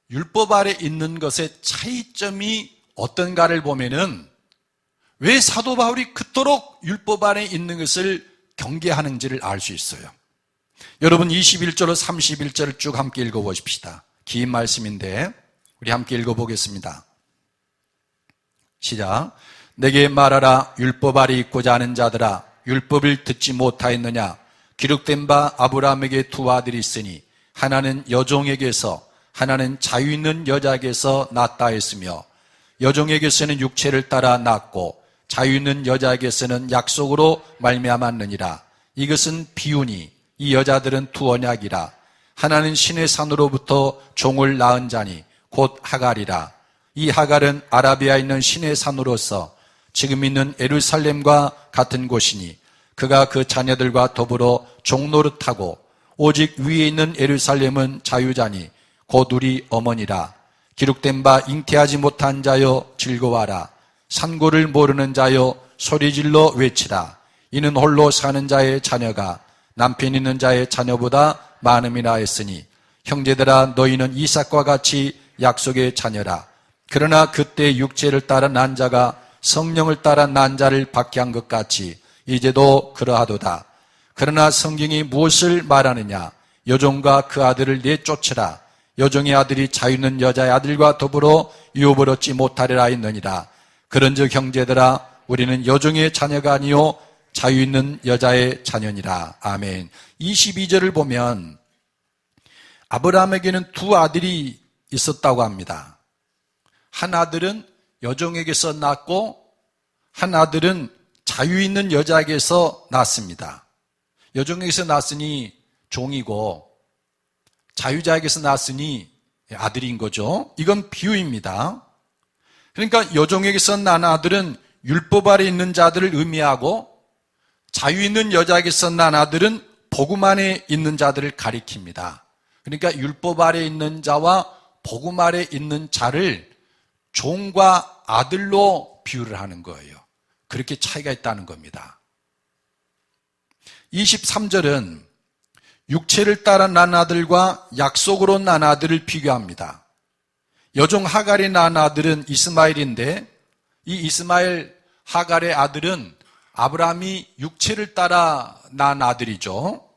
율법 아래 있는 것의 차이점이 어떤가를 보면은 왜 사도 바울이 그토록 율법 안에 있는 것을 경계하는지를 알 수 있어요. 여러분 21절로 31절을 쭉 함께 읽어보십시다. 긴 말씀인데 우리 함께 읽어보겠습니다. 시작. 내게 말하라. 율법 아래 있고자 하는 자들아, 율법을 듣지 못하였느냐? 기록된 바 아브라함에게 두 아들이 있으니 하나는 여종에게서 하나는 자유 있는 여자에게서 낳았다 했으며, 여종에게서는 육체를 따라 낳았고 자유 있는 여자에게서는 약속으로 말미암았느니라. 이것은 비유니 이 여자들은 두 언약이라. 하나는 신의 산으로부터 종을 낳은 자니 곧 하갈이라. 이 하갈은 아라비아에 있는 신의 산으로서 지금 있는 예루살렘과 같은 곳이니 그가 그 자녀들과 더불어 종노릇하고, 오직 위에 있는 예루살렘은 자유자니 곧 우리 어머니라. 기록된 바 잉태하지 못한 자여 즐거워하라. 산고를 모르는 자여 소리질러 외치라. 이는 홀로 사는 자의 자녀가 남편 있는 자의 자녀보다 많음이라 했으니, 형제들아 너희는 이삭과 같이 약속의 자녀라. 그러나 그때 육체를 따라 난 자가 성령을 따라 난 자를 박해한 것 같이 이제도 그러하도다. 그러나 성경이 무엇을 말하느냐? 여종과 그 아들을 내쫓으라. 여종의 아들이 자유 있는 여자의 아들과 더불어 유업을 얻지 못하리라 했느니라. 그런즉 형제들아 우리는 여종의 자녀가 아니요 자유 있는 여자의 자녀니라. 아멘. 22절을 보면 아브라함에게는 두 아들이 있었다고 합니다. 한 아들은 여종에게서 낳았고 한 아들은 자유 있는 여자에게서 낳았습니다. 여종에게서 낳았으니 종이고 자유자에게서 낳았으니 아들인 거죠. 이건 비유입니다. 그러니까 여종에게서 난 아들은 율법 아래 있는 자들을 의미하고, 자유 있는 여자에게서 난 아들은 복음 안에 있는 자들을 가리킵니다. 그러니까 율법 아래 있는 자와 복음 아래 있는 자를 종과 아들로 비유를 하는 거예요. 그렇게 차이가 있다는 겁니다. 23절은 육체를 따라 난 아들과 약속으로 난 아들을 비교합니다. 여종 하갈이 난 아들은 이스마엘인데, 이 이스마엘 하갈의 아들은 아브라함이 육체를 따라 난 아들이죠.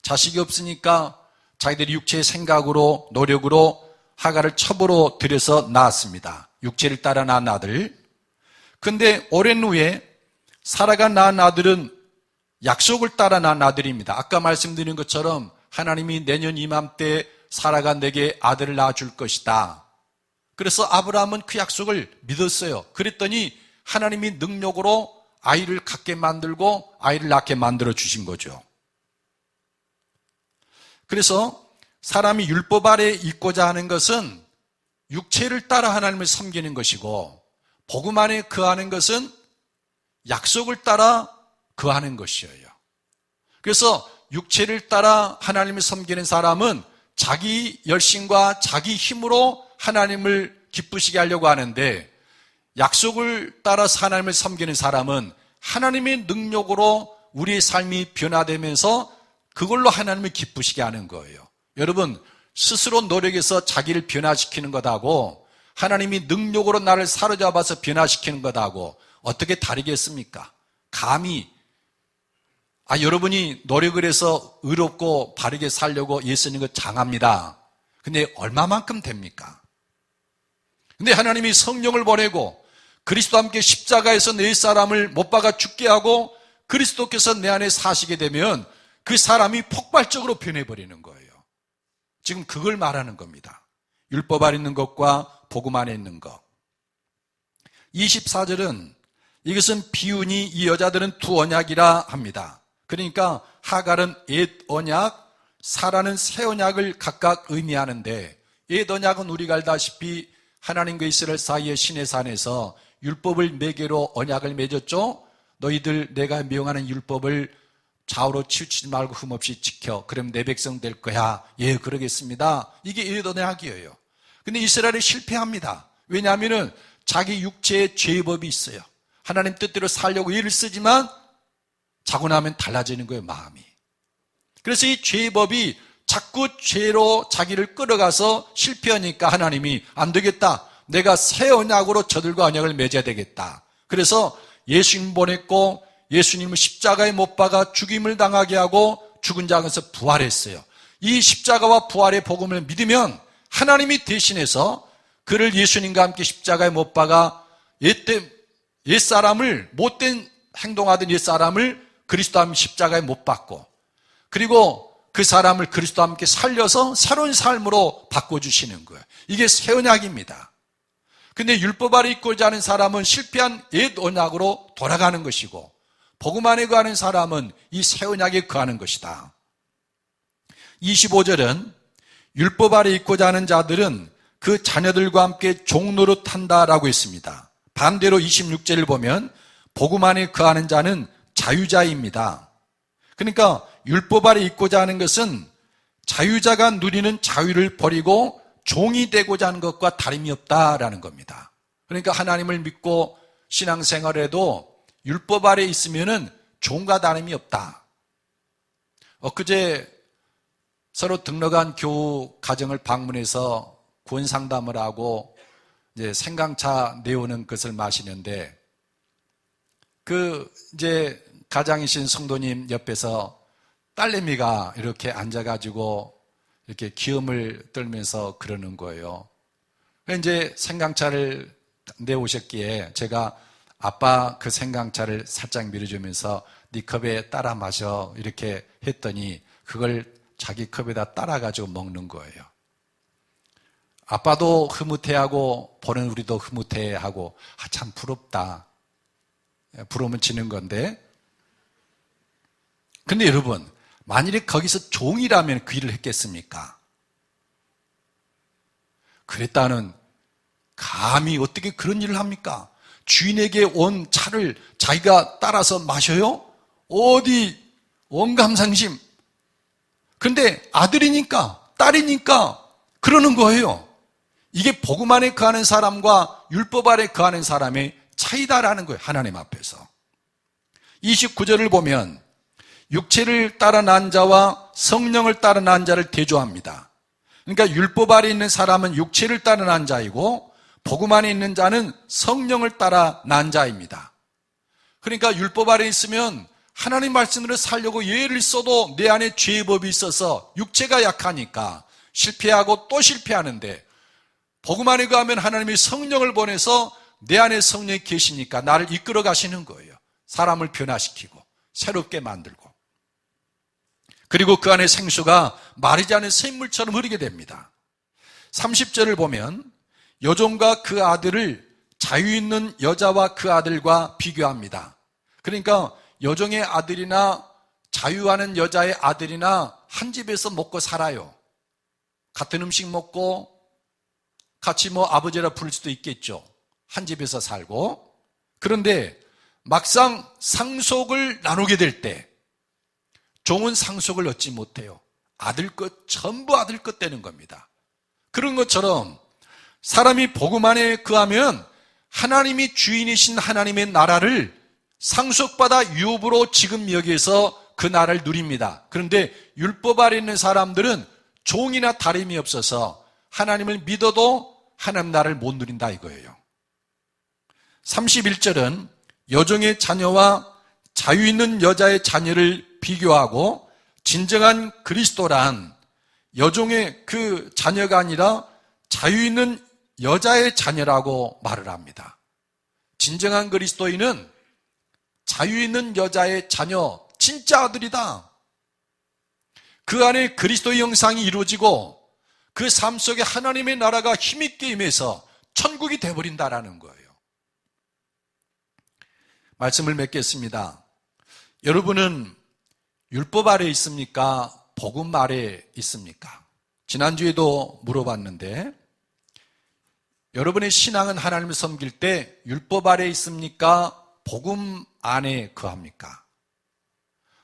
자식이 없으니까 자기들이 육체의 생각으로 노력으로 하갈을 첩으로 들여서 낳았습니다. 육체를 따라 난 아들. 근데 오랜 후에 사라가 낳은 아들은 약속을 따라 난 아들입니다. 아까 말씀드린 것처럼 하나님이 내년 이맘때 사라가 내게 아들을 낳아줄 것이다. 그래서 아브라함은 그 약속을 믿었어요. 그랬더니 하나님이 능력으로 아이를 갖게 만들고 아이를 낳게 만들어 주신 거죠. 그래서 사람이 율법 아래에 있고자 하는 것은 육체를 따라 하나님을 섬기는 것이고, 복음 안에 거하는 것은 약속을 따라 거하는 것이에요. 그래서 육체를 따라 하나님을 섬기는 사람은 자기 열심과 자기 힘으로 하나님을 기쁘시게 하려고 하는데, 약속을 따라서 하나님을 섬기는 사람은 하나님의 능력으로 우리의 삶이 변화되면서 그걸로 하나님을 기쁘시게 하는 거예요. 여러분, 스스로 노력해서 자기를 변화시키는 것하고 하나님이 능력으로 나를 사로잡아서 변화시키는 것하고 어떻게 다르겠습니까? 감히 여러분이 노력을 해서 의롭고 바르게 살려고 예수님을 장합니다. 근데 얼마만큼 됩니까? 근데 하나님이 성령을 보내고 그리스도와 함께 십자가에서 내 사람을 못 박아 죽게 하고 그리스도께서 내 안에 사시게 되면 그 사람이 폭발적으로 변해버리는 거예요. 지금 그걸 말하는 겁니다. 율법 아래 있는 것과 복음 안에 있는 것. 24절은 이것은 비유니 이 여자들은 두 언약이라 합니다. 그러니까 하갈은 옛 언약, 사라는 새 언약을 각각 의미하는데, 옛 언약은 우리가 알다시피 하나님과 이스라엘 사이의 시내산에서 율법을 매개로 언약을 맺었죠. 너희들 내가 명하는 율법을 좌우로 치우치지 말고 흠없이 지켜. 그럼 내 백성 될 거야. 예, 그러겠습니다. 이게 옛 언약이에요. 근데 이스라엘이 실패합니다. 왜냐하면 자기 육체에 죄법이 있어요. 하나님 뜻대로 살려고 애를 쓰지만 자고 나면 달라지는 거예요, 마음이. 그래서 이 죄법이 자꾸 죄로 자기를 끌어가서 실패하니까 하나님이 안 되겠다. 내가 새 언약으로 저들과 언약을 맺어야 되겠다. 그래서 예수님 보냈고 예수님을 십자가에 못 박아 죽임을 당하게 하고 죽은 자에서 부활했어요. 이 십자가와 부활의 복음을 믿으면 하나님이 대신해서 그를 예수님과 함께 십자가에 못 박아 옛사람을, 못된 행동하던 옛사람을 그리스도와 함께 십자가에 못 박고, 그리고 그 사람을 그리스도와 함께 살려서 새로운 삶으로 바꿔주시는 거예요. 이게 새 언약입니다. 근데 율법 아래 있고자 하는 사람은 실패한 옛 언약으로 돌아가는 것이고, 복음 안에 거하는 사람은 이 새 언약에 거하는 것이다. 25절은 율법 아래 있고자 하는 자들은 그 자녀들과 함께 종노릇한다라고 했습니다. 반대로 26절을 보면 복음 안에 거하는 자는 자유자입니다. 그러니까 율법 아래 있고자 하는 것은 자유자가 누리는 자유를 버리고 종이 되고자 하는 것과 다름이 없다라는 겁니다. 그러니까 하나님을 믿고 신앙생활에도 율법 아래 있으면은 종과 다름이 없다. 엊그제 서로 등록한 교우 가정을 방문해서 구원 상담을 하고 이제 생강차 내오는 것을 마시는데, 이제 가장이신 성도님 옆에서 딸내미가 이렇게 앉아가지고 이렇게 기음을 떨면서 그러는 거예요. 이제 생강차를 내오셨기에 제가 아빠 그 생강차를 살짝 밀어주면서 네 컵에 따라 마셔 이렇게 했더니 그걸 자기 컵에다 따라가지고 먹는 거예요. 아빠도 흐뭇해하고 보는 우리도 흐뭇해하고, 참 부럽다. 부러우면 지는 건데. 근데 여러분, 만일에 거기서 종이라면 그 일을 했겠습니까? 그랬다는, 감히 어떻게 그런 일을 합니까? 주인에게 온 차를 자기가 따라서 마셔요? 어디 원감상심. 근데 아들이니까, 딸이니까 그러는 거예요. 이게 복음 안에 거하는 사람과 율법 아래 거하는 사람의 차이다라는 거예요, 하나님 앞에서. 29절을 보면 육체를 따라 난 자와 성령을 따라 난 자를 대조합니다. 그러니까 율법 아래 있는 사람은 육체를 따라 난 자이고 복음 안에 있는 자는 성령을 따라 난 자입니다. 그러니까 율법 아래 있으면 하나님 말씀으로 살려고 예를 써도 내 안에 죄법이 있어서 육체가 약하니까 실패하고 또 실패하는데, 복음 안에 거하면 하나님이 성령을 보내서 내 안에 성령이 계시니까 나를 이끌어 가시는 거예요. 사람을 변화시키고 새롭게 만들고, 그리고 그 안에 생수가 마르지 않은 샘물처럼 흐르게 됩니다. 30절을 보면 여종과 그 아들을 자유 있는 여자와 그 아들과 비교합니다. 그러니까 여종의 아들이나 자유하는 여자의 아들이나 한 집에서 먹고 살아요. 같은 음식 먹고 같이 아버지라 부를 수도 있겠죠. 한 집에서 살고. 그런데 막상 상속을 나누게 될 때 종은 상속을 얻지 못해요. 아들 것, 전부 아들 것 되는 겁니다. 그런 것처럼 사람이 복음 안에 거하면 하나님이 주인이신 하나님의 나라를 상속받아 유업으로 지금 여기에서 그 나라를 누립니다. 그런데 율법 아래 있는 사람들은 종이나 다름이 없어서 하나님을 믿어도 하나님 나라를 못 누린다 이거예요. 31절은 여종의 자녀와 자유 있는 여자의 자녀를 비교하고, 진정한 그리스도란 여종의 그 자녀가 아니라 자유 있는 여자의 자녀라고 말을 합니다. 진정한 그리스도인은 자유 있는 여자의 자녀, 진짜 아들이다. 그 안에 그리스도의 형상이 이루어지고 그 삶 속에 하나님의 나라가 힘있게 임해서 천국이 되어버린다라는 거예요. 말씀을 맺겠습니다. 여러분은 율법 아래 있습니까? 복음 아래 있습니까? 지난주에도 물어봤는데 여러분의 신앙은 하나님을 섬길 때 율법 아래 있습니까? 복음 안에 거합니까?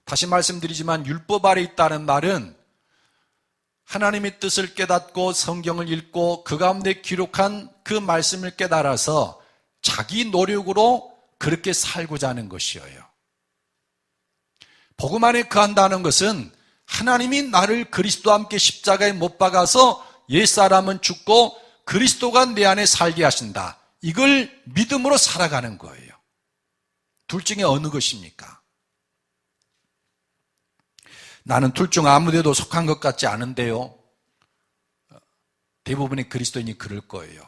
다시 말씀드리지만 율법 아래 있다는 말은 하나님의 뜻을 깨닫고 성경을 읽고 그 가운데 기록한 그 말씀을 깨달아서 자기 노력으로 그렇게 살고자 하는 것이에요. 복음 안에 거한다는 것은 하나님이 나를 그리스도와 함께 십자가에 못 박아서 옛사람은 죽고 그리스도가 내 안에 살게 하신다. 이걸 믿음으로 살아가는 거예요. 둘 중에 어느 것입니까? 나는 둘 중 아무 데도 속한 것 같지 않은데요. 대부분의 그리스도인이 그럴 거예요.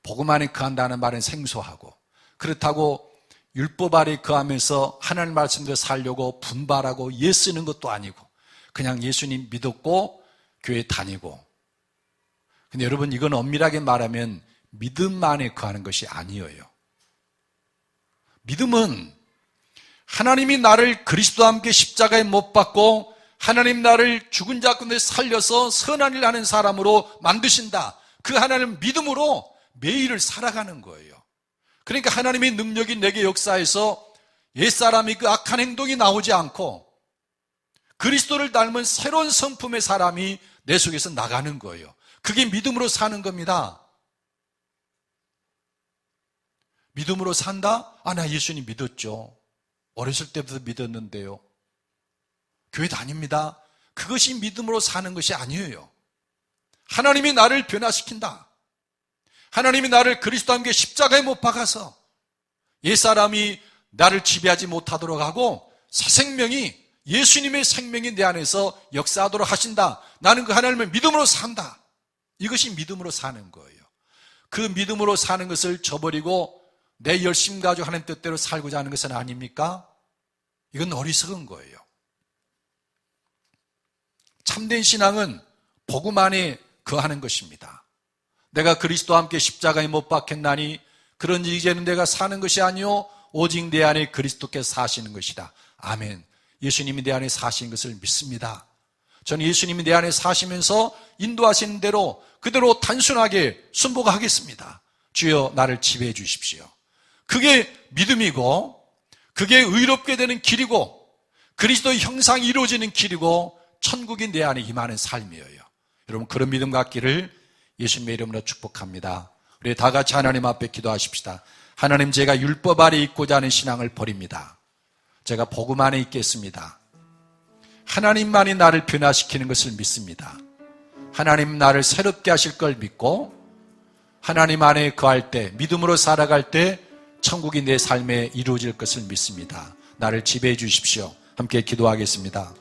복음 안에 거한다는 말은 생소하고, 그렇다고 율법 아래 거하면서 하나님 말씀대로 살려고 분발하고 예쓰는 것도 아니고 그냥 예수님 믿었고 교회 다니고. 근데 여러분, 이건 엄밀하게 말하면 믿음 안에 거하는 것이 아니에요. 믿음은 하나님이 나를 그리스도와 함께 십자가에 못 박고 하나님 나를 죽은 자 가운데 살려서 선한 일 하는 사람으로 만드신다. 그 하나님을 믿음으로 매일을 살아가는 거예요. 그러니까 하나님의 능력이 내게 역사해서 옛사람이 그 악한 행동이 나오지 않고 그리스도를 닮은 새로운 성품의 사람이 내 속에서 나가는 거예요. 그게 믿음으로 사는 겁니다. 믿음으로 산다? 나 예수님 믿었죠. 어렸을 때부터 믿었는데요. 교회 다닙니다. 그것이 믿음으로 사는 것이 아니에요. 하나님이 나를 변화시킨다. 하나님이 나를 그리스도와 함께 십자가에 못 박아서 옛사람이 나를 지배하지 못하도록 하고 새 생명이, 예수님의 생명이 내 안에서 역사하도록 하신다. 나는 그 하나님을 믿음으로 산다. 이것이 믿음으로 사는 거예요. 그 믿음으로 사는 것을 저버리고 내 열심 가지고 하나님 뜻대로 살고자 하는 것은 아닙니까? 이건 어리석은 거예요. 참된 신앙은 복음 안에 거하는 것입니다. 내가 그리스도와 함께 십자가에 못 박혔나니 그런지 이제는 내가 사는 것이 아니요 오직 내 안에 그리스도께서 사시는 것이다. 아멘. 예수님이 내 안에 사시는 것을 믿습니다. 저는 예수님이 내 안에 사시면서 인도하시는 대로 그대로 단순하게 순복하겠습니다. 주여 나를 지배해 주십시오. 그게 믿음이고 그게 의롭게 되는 길이고 그리스도의 형상이 이루어지는 길이고 천국이 내 안에 임하는 삶이에요. 여러분, 그런 믿음 갖기를 예수님의 이름으로 축복합니다. 우리 다 같이 하나님 앞에 기도하십시다. 하나님, 제가 율법 아래 있고자 하는 신앙을 버립니다. 제가 복음 안에 있겠습니다. 하나님만이 나를 변화시키는 것을 믿습니다. 하나님 나를 새롭게 하실 걸 믿고 하나님 안에 거할 때, 믿음으로 살아갈 때 천국이 내 삶에 이루어질 것을 믿습니다. 나를 지배해 주십시오. 함께 기도하겠습니다.